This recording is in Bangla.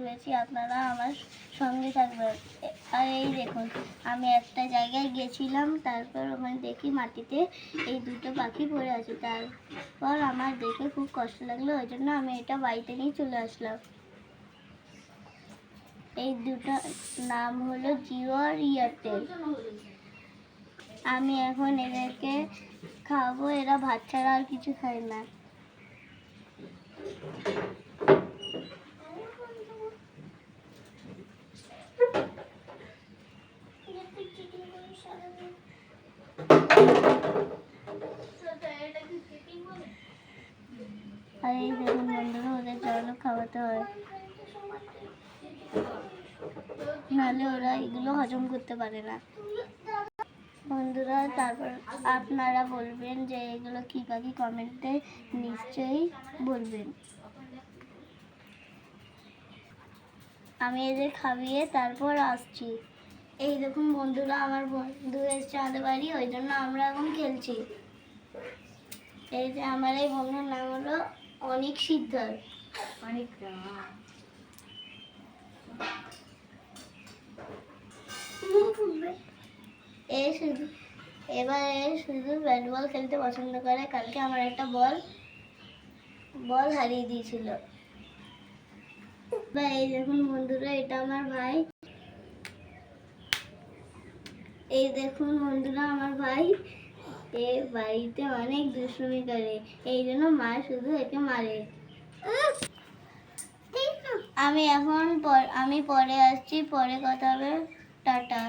খুলেছি, আপনারা আমার সঙ্গে থাকবেন। আর এই দেখুন, আমি একটা জায়গায় গেছিলাম, তারপর ওখানে দেখি মাটিতে এই দুটো পাখি পড়ে আছে। তারপর আমার দেখে খুব কষ্ট লাগলো, ওই জন্য আমি এটা বাড়িতে নিয়ে চলে আসলাম। এই দুটো নাম হলো জিও আর এয়ারটেল। আমি এখন এদেরকে খাওয়াবো, এরা ভাত ছাড়া আর কিছু খায় না। আর এই দেখুন বন্ধুরা, ওদের জলও খাওয়াতে হয়, নাহলে ওরা এগুলো হজম করতে পারে না। বন্ধুরা, তারপর আপনারা বলবেন যে এগুলো কি পাখি, কমেন্টে নিশ্চয়ই বলবেন। আমি এদের খাইয়ে তারপর আসছি। এই দেখুন বন্ধুরা, আমার বন্ধু এসছে আমাদের বাড়ি, ওই জন্য আমরা এখন খেলছি। এই যে আমার এই বন্ধুর নাম হলো অনিক সিদ্ধার। এবার শুধু ব্যাট বল খেলতে পছন্দ করে। কালকে আমার একটা বল হারিয়ে দিয়েছিল। এই দেখুন বন্ধুরা, এটা আমার ভাই। এই দেখুন বন্ধুরা, আমার ভাই এ বাড়িতে অনেক দুষ্টুমি করে, এই জন্য মা শুধু একে মারে। আমি পরে আসছি, পরে কথা হবে, টাটা।